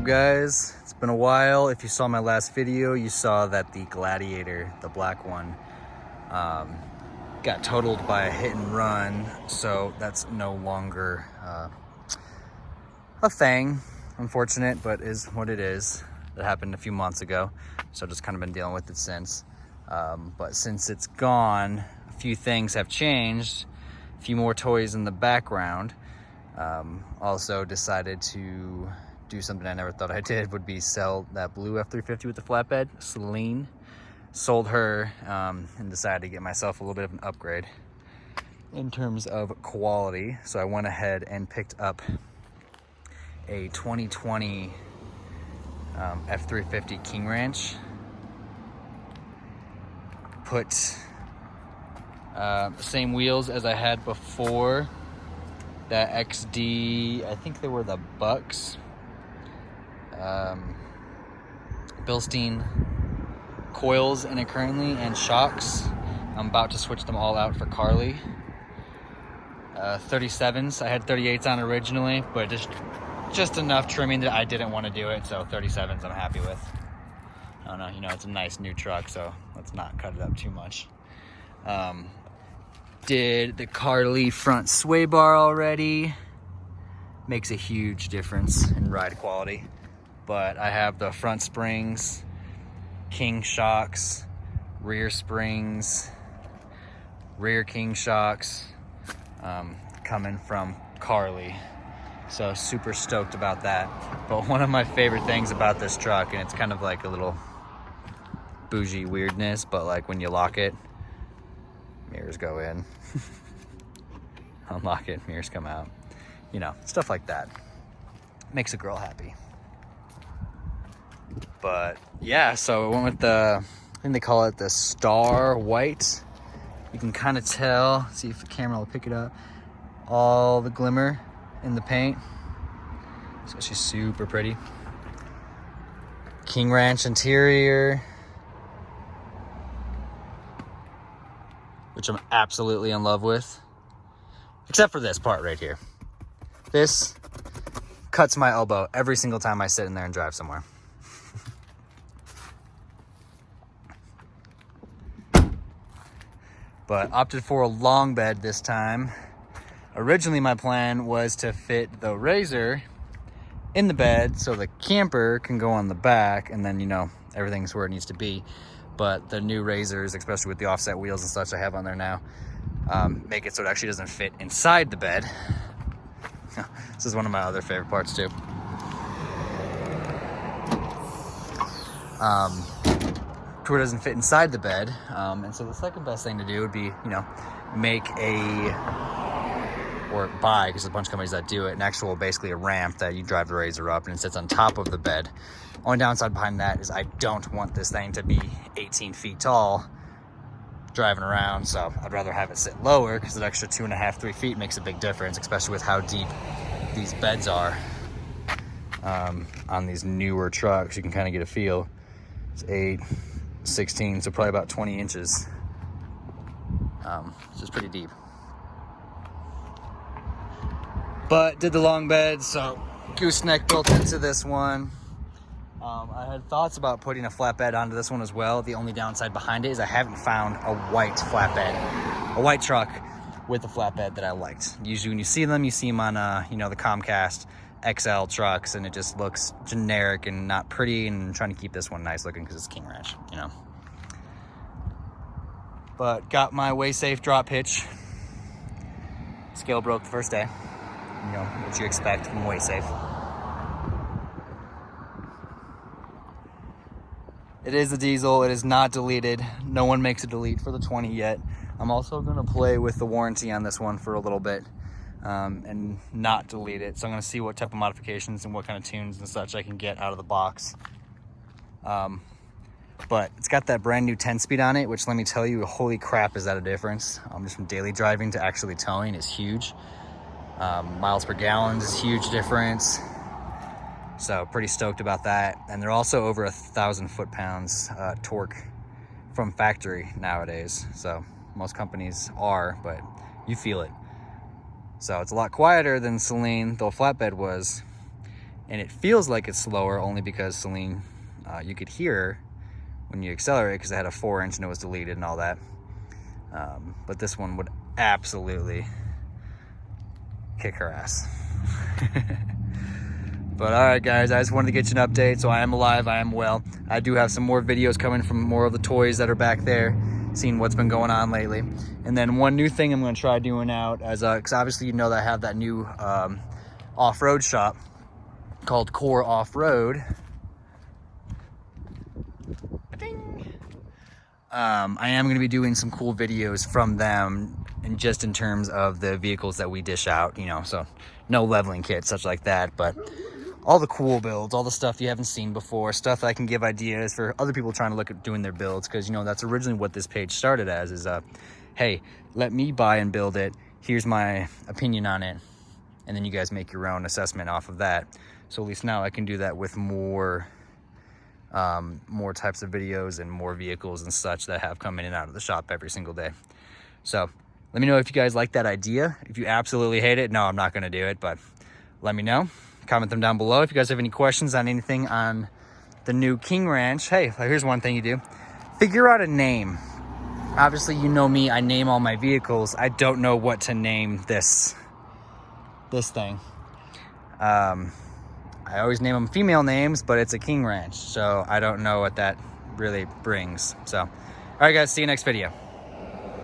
guys? It's been a while. If you saw my last video, you saw that the Gladiator, the black one, got totaled by a hit and run, so that's no longer a thing. Unfortunate, but is what it is. That happened a few months ago, so I've just kind of been dealing with it since. But since it's gone, a few things have changed. A few more toys in the background. Also decided to do something I never thought I did, would be sell that blue F350 with the flatbed. Celine. Sold her and decided to get myself a little bit of an upgrade in terms of quality. So I went ahead and picked up a 2020 F350 King Ranch. Put same wheels as I had before. That XD, I think they were the Bucks. Bilstein coils in it currently, and shocks. I'm about to switch them all out for Carly. 37s, I had 38s on originally, but just enough trimming that I didn't want to do it, so 37s I'm happy with. I don't know, you know, it's a nice new truck, so let's not cut it up too much. Did the Carly front sway bar already. Makes a huge difference in ride quality. But I have the front springs, King shocks, rear springs, rear King shocks, coming from Carly. So super stoked about that. But one of my favorite things about this truck, and it's kind of like a little bougie weirdness, but like when you lock it, mirrors go in. Unlock it, mirrors come out. You know, stuff like that. Makes a girl happy. But yeah, so I went with the, I think they call it the Star White. You can kind of tell, see if the camera will pick it up, all the glimmer in the paint. So she's super pretty. King Ranch interior, which I'm absolutely in love with. Except for this part right here. This cuts my elbow every single time I sit in there and drive somewhere. But opted for a long bed this time. Originally my plan was to fit the RZR in the bed so the camper can go on the back, and then, you know, everything's where it needs to be. But the new RZRs, especially with the offset wheels and such I have on there now, make it so it actually doesn't fit inside the bed. This is one of my other favorite parts too. To where it doesn't fit inside the bed. And so the second best thing to do would be, you know, make or buy, because there's a bunch of companies that do it, an actual, basically a ramp that you drive the RZR up and it sits on top of the bed. Only downside behind that is I don't want this thing to be 18 feet tall driving around, so I'd rather have it sit lower, because an extra 2.5, 3 feet makes a big difference, especially with how deep these beds are on these newer trucks. You can kind of get a feel. It's 8, 16, so probably about 20 inches. Which is pretty deep. But did the long bed, so gooseneck built into this one. I had thoughts about putting a flatbed onto this one as well. The only downside behind it is I haven't found a white flatbed, a white truck with a flatbed that I liked. Usually when you see them on, you know, the Comcast XL trucks, and it just looks generic and not pretty, and I'm trying to keep this one nice looking because it's King Ranch, you know. But got my way safe drop hitch. Scale broke the first day. You know, what you expect from way safe. It is a diesel, it is not deleted. No one makes a delete for the 20 yet. I'm also gonna play with the warranty on this one for a little bit and not delete it. So I'm gonna see what type of modifications and what kind of tunes and such I can get out of the box. But it's got that brand new 10-speed on it, which, let me tell you, holy crap, is that a difference. Just from daily driving to actually towing is huge. Miles per gallon is a huge difference. So pretty stoked about that. And they're also over 1,000 foot-pounds torque from factory nowadays. So most companies are, but you feel it. So it's a lot quieter than Celine, though flatbed was. and it feels like it's slower only because Celine, you could hear when you accelerate because it had a 4-inch and it was deleted and all that. But this one would absolutely kick her ass. But all right, guys, I just wanted to get you an update. So I am alive, I am well. I do have some more videos coming from more of the toys that are back there, seeing what's been going on lately. And then one new thing I'm gonna try doing out, as because obviously you know that I have that new off-road shop called Core Off-Road. I am going to be doing some cool videos from them, and just in terms of the vehicles that we dish out, you know, so no leveling kits, such like that, but all the cool builds, all the stuff you haven't seen before, stuff that I can give ideas for other people trying to look at doing their builds, because, you know, that's originally what this page started as, is hey, let me buy and build it, here's my opinion on it, and then you guys make your own assessment off of that. So at least now I can do that with more types of videos and more vehicles and such that have come in and out of the shop every single day. So let me know if you guys like that idea. If you absolutely hate it, no, I'm not going to do it, but let me know. Comment them down below. If you guys have any questions on anything on the new King Ranch, hey, here's one thing you do. Figure out a name. Obviously, you know me, I name all my vehicles. I don't know what to name this thing. I always name them female names, but it's a King Ranch, so I don't know what that really brings. So, all right, guys, see you next video.